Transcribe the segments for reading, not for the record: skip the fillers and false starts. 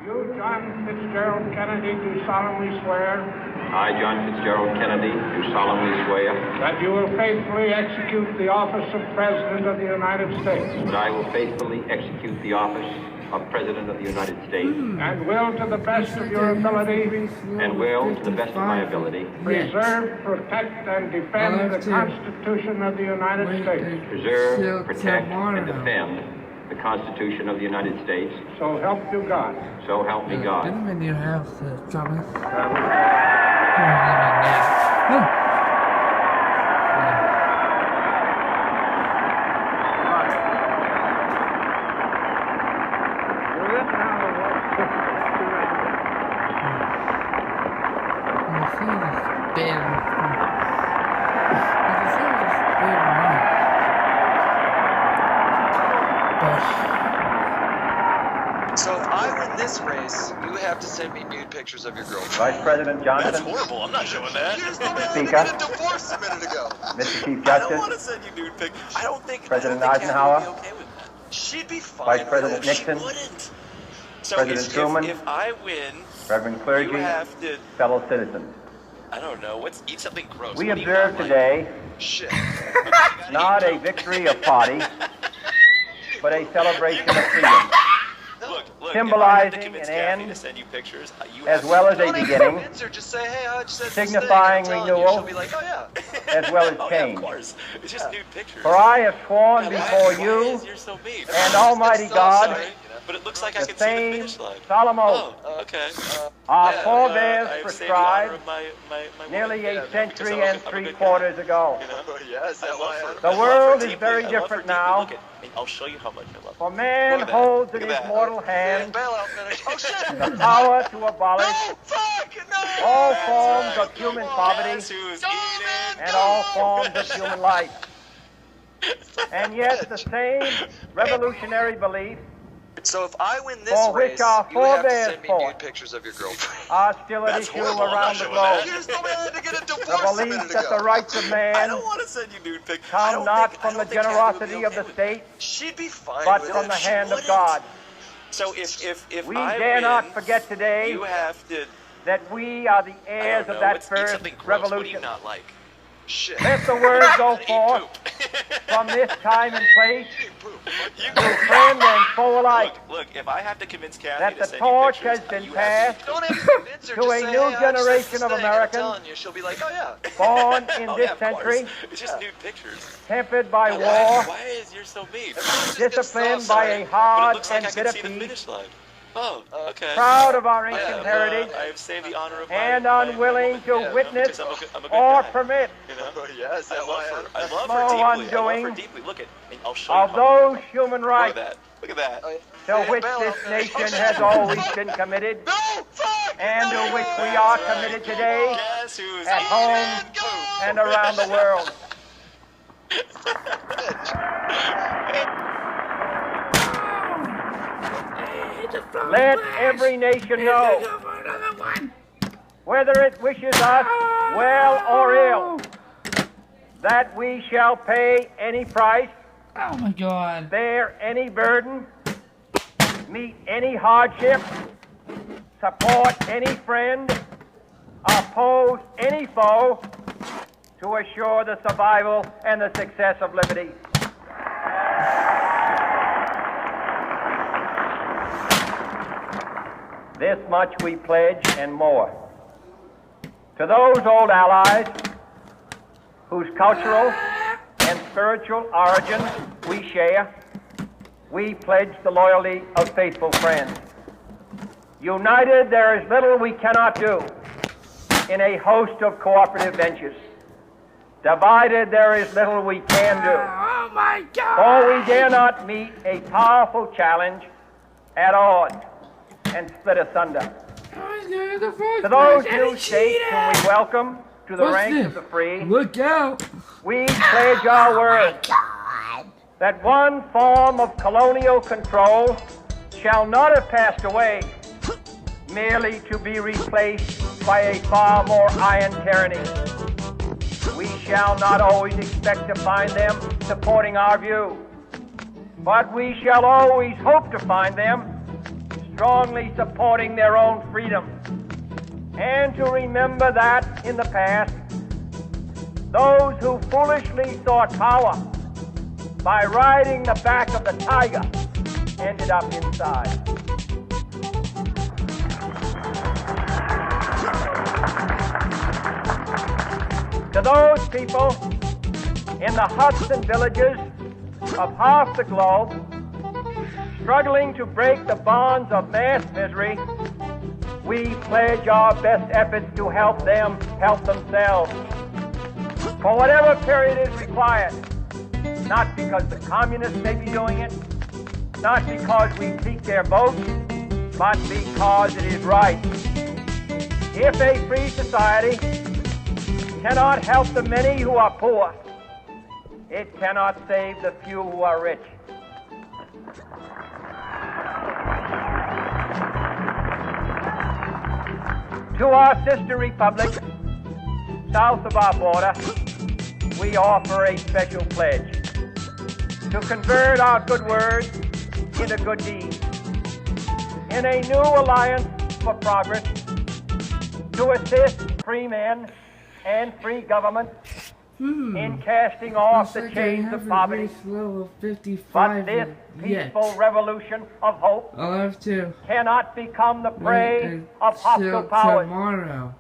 You, John Fitzgerald Kennedy, do solemnly swear I, John Fitzgerald Kennedy, do solemnly swear that you will faithfully execute the office of President of the United States that I will faithfully execute the office of President of the United States and will, to the best of your ability, and will, to the best of my ability, preserve, protect, and defend the Constitution of the United States. preserve, protect, and defend the Constitution of the United States. So help you God. So help me God. Didn't when you have the trouble? So if I win this race, you have to send me nude pictures of your girlfriend. Vice President Johnson. That's horrible. I'm not showing that. You just told me Speaker. to get a divorce a minute ago. Mr. Chief I don't want to Justice, send you nude pics. I don't think President Kathy Eisenhower. would be okay with that. She'd be fine. Vice President with it. Nixon. She wouldn't. So President Truman. If I win, Reverend clergy, you have to. fellow citizens. I don't know. Eat something gross. We What do you observe want, today Shit. not a victory of party, but a celebration of freedom, Look, symbolizing if I have to convince an Kathy end to send you pictures, you as have well to as a Don't even beginning, convince her. Just say, hey, I just said this signifying thing, and I'm telling renewal. You. She'll be like, oh yeah. as well as Oh, yeah, change. of course. It's just nude pictures. For I have sworn Yeah, before why you is you're so mean? and Almighty That's so God sorry. But it looks like I the can see the same finish line. solemn oath Oh, okay. our Yeah, forebears I have saved the honor prescribed of my nearly woman. a century because and I'm a good guy. 3/4 ago. You know? Oh, yes. I love her. The I love world her is deeply. very I love her different deeply. now. Look at, and I'll show you how much I love her. For man Look at that. holds in Look his at that. mortal hand Bailout finish. Oh shit. the power to abolish No, fuck, no. all That's forms right. of human Come on. poverty Guess who's Go, eating? man, and all forms of human life. And yet the same revolutionary beliefs So if I win this For which race, our you have to forebears send me fought. nude pictures of your girlfriend. are still at That's issue horrible. I'm not around the showing globe. that. You just told me I had to get a The divorce a belief minute that ago. the rights of I man don't want to send you nude pics. I come don't not think- I from the don't think Kathy would generosity be of the okay with it. state, She'd be fine but with from it. the She hand of wouldn't. God. So if We I dare win, not forget today you have to. that we are the I heirs don't of know, that let's eat first something gross. What do you revolution. not like? Shit. Let the word go Eat forth poop. from this time and place You to friend and foe alike Look, if I have to convince Kathy that to the send torch you pictures, has been you have to- passed Don't even convince her. to just a say, new hey, I just said generation this of thing, Americans I'm telling you, she'll be like, oh yeah. born in Oh, this yeah, of course. century, It's just nude pictures. tempered by Why- war, Why is you're so mean? disciplined by a But it hard looks like and I can bitter see the peace, finish line. Oh, okay. proud of our I ancient have, heritage, I have saved the honor of and my unwilling woman. to Yeah, witness because I'm a good or guy, permit you know? Oh, yes. I love her. I the love small her deeply. I love her undoing deeply. Look at, and I'll show you of how those human Look at rights that. Look at that. to which this nation has always been committed, No, fuck. and no, to which we no, are no, committed come today on. Guess who's at eating home poop? and around the world. Let every nation know, whether it wishes us well or ill, that we shall pay any price, Oh my god. bear any burden, meet any hardship, support any friend, oppose any foe, to assure the survival and the success of liberty. This much we pledge and more. To those old allies whose cultural and spiritual origins we share, we pledge the loyalty of faithful friends. United, there is little we cannot do in a host of cooperative ventures. Divided, there is little we can do. Oh my god. For we dare not meet a powerful challenge at odds and split asunder. To those new states whom we welcome to the ranks of the free, Look out. we pledge our word that one form of colonial control shall not have passed away, merely to be replaced by a far more iron tyranny. We shall not always expect to find them supporting our view, but we shall always hope to find them strongly supporting their own freedom, and to remember that in the past, those who foolishly sought power by riding the back of the tiger ended up inside. To those people in the huts and villages of half the globe, struggling to break the bonds of mass misery, we pledge our best efforts to help them help themselves. For whatever period is required, not because the communists may be doing it, not because we seek their votes, but because it is right. If a free society cannot help the many who are poor, it cannot save the few who are rich. To our sister republics south of our border, we offer a special pledge to convert our good words into good deeds, in a new alliance for progress, to assist free men and free government in casting off the chains of poverty. Level 55 But this peaceful revolution of hope I'll have to cannot become the prey wait of hostile until powers. tomorrow.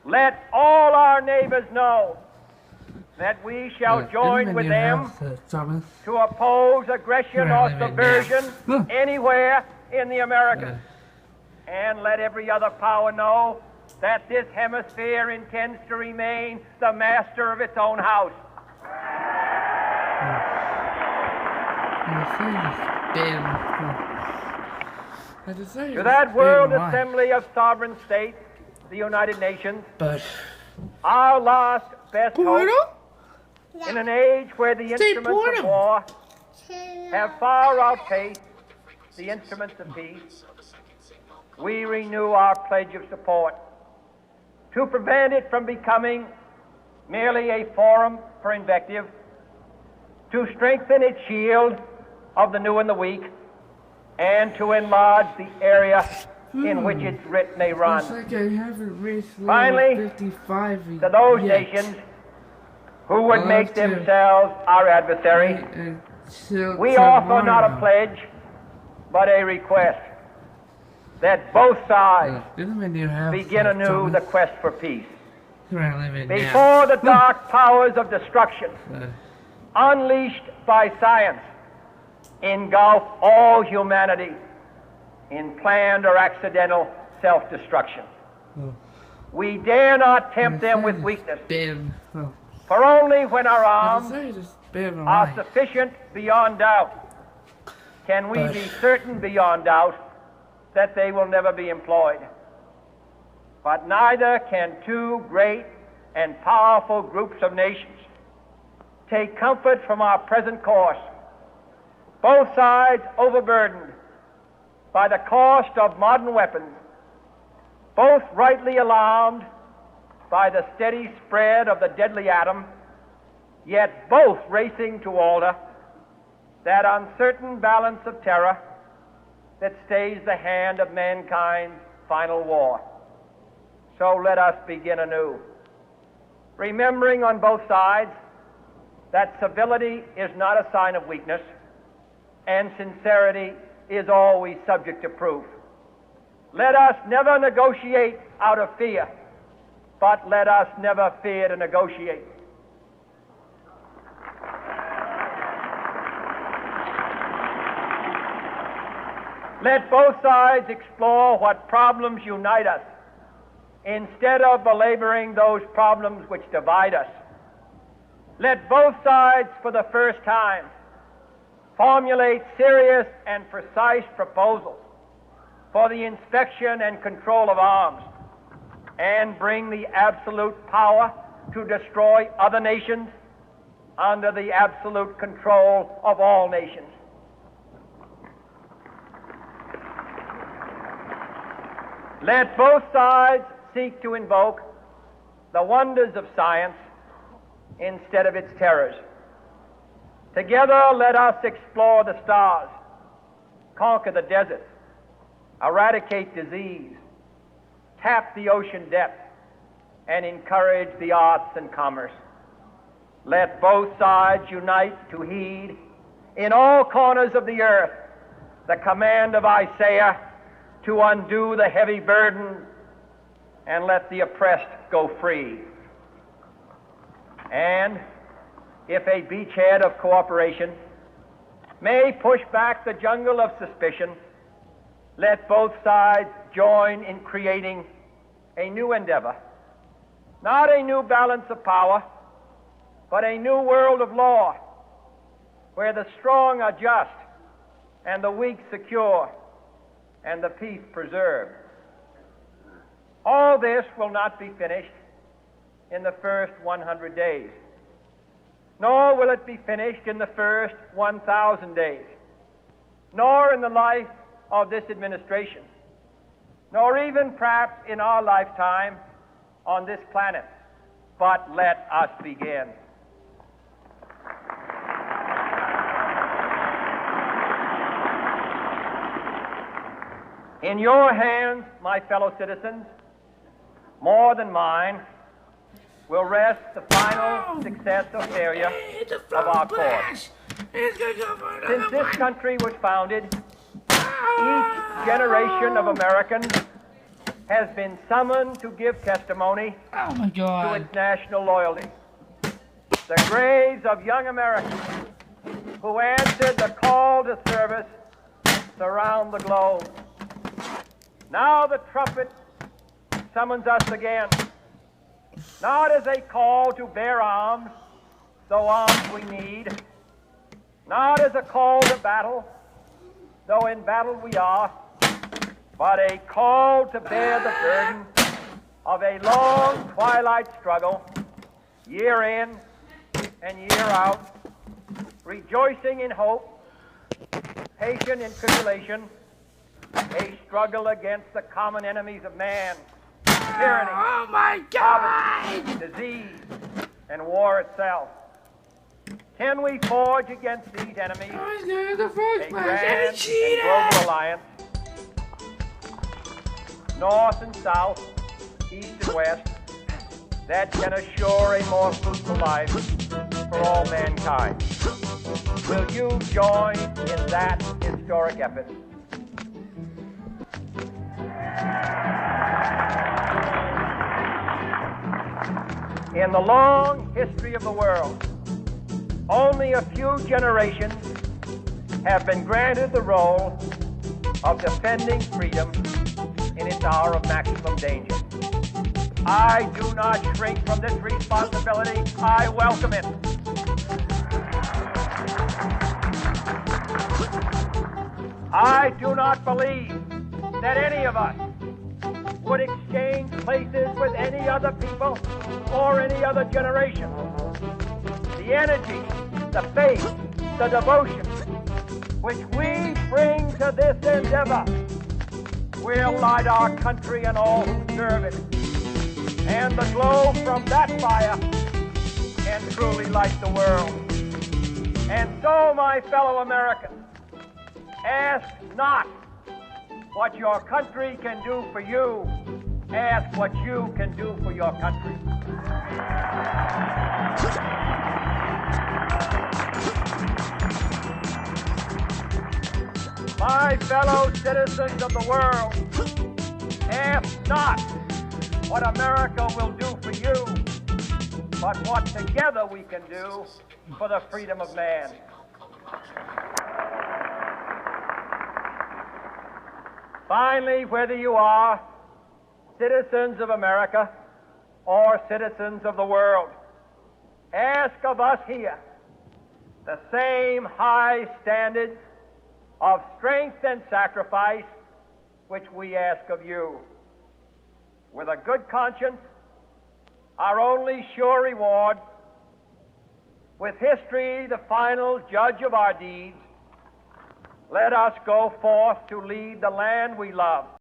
Let all our neighbors know that we shall join with them Thomas. to oppose aggression Where I or live in subversion now. anywhere in the Americas. And let every other power know that this hemisphere intends to remain the master of its own house. To that World Assembly of Sovereign States, the United Nations, But our last best hope Portal? in an age where the instruments Portal. of war have far outpaced the instruments of peace, we renew our pledge of support to prevent it from becoming merely a forum for invective, to strengthen its shield of the new and the weak, and to enlarge the area in which its writ may run. Looks like I haven't reached level Finally, 55 To those yet. nations who would I'll make have to themselves our adversary, Wait until we offer not a tomorrow. pledge, but a request that both sides Live in your house, begin anew Thomas. the quest for peace. Where I live in now. Before the dark powers of destruction, unleashed by science, engulf all humanity in planned or accidental self-destruction. We dare not tempt them with weakness, for only when our arms are sufficient beyond doubt can we be certain beyond doubt that they will never be employed. But neither can two great and powerful groups of nations take comfort from our present course, both sides overburdened by the cost of modern weapons, both rightly alarmed by the steady spread of the deadly atom, yet both racing to alter that uncertain balance of terror that stays the hand of mankind's final war. So let us begin anew, remembering on both sides that civility is not a sign of weakness, and sincerity is always subject to proof. Let us never negotiate out of fear, but let us never fear to negotiate. Let both sides explore what problems unite us, instead of belaboring those problems which divide us. Let both sides, for the first time, formulate serious and precise proposals for the inspection and control of arms, and bring the absolute power to destroy other nations under the absolute control of all nations. Let both sides seek to invoke the wonders of science instead of its terrors. Together, let us explore the stars, conquer the deserts, eradicate disease, tap the ocean depth, and encourage the arts and commerce. Let both sides unite to heed in all corners of the earth the command of Isaiah to undo the heavy burden and let the oppressed go free. And if a beachhead of cooperation may push back the jungle of suspicion, let both sides join in creating a new endeavor, not a new balance of power, but a new world of law, where the strong are just and the weak secure and the peace preserved. All this will not be finished in the first 100 days, nor will it be finished in the first 1,000 days, nor in the life of this administration, nor even perhaps in our lifetime on this planet. But let us begin. In your hands, my fellow citizens, more than mine, will rest the final success or failure of our cause. Since this country was founded, each generation of Americans has been summoned to give testimony Oh my to God. its national loyalty. The graves of young Americans who answered the call to service surround the globe. Now the trumpet summons us again, not as a call to bear arms, though arms we need, not as a call to battle, though in battle we are, but a call to bear the burden of a long twilight struggle, year in and year out, rejoicing in hope, patient in tribulation, a struggle against the common enemies of man, tyranny, Oh my God. poverty, disease, and war itself. Can we forge against these enemies I was going to the a first place and grand he cheated. and global alliance, north and south, east and west, that can assure a more fruitful life for all mankind? Will you join in that historic effort? In the long history of the world, only a few generations have been granted the role of defending freedom in its hour of maximum danger. I do not shrink from this responsibility. I welcome it. I do not believe that any of us would exchange places with any other people or any other generation. The energy, the faith, the devotion which we bring to this endeavor will light our country and all who serve it. And the glow from that fire can truly light the world. And so, my fellow Americans, ask not what your country can do for you. Ask what you can do for your country. My fellow citizens of the world, ask not what America will do for you, but what together we can do for the freedom of man. Finally, whether you are citizens of America or citizens of the world, ask of us here the same high standards of strength and sacrifice which we ask of you. With a good conscience, our only sure reward, with history the final judge of our deeds, let us go forth to lead the land we love.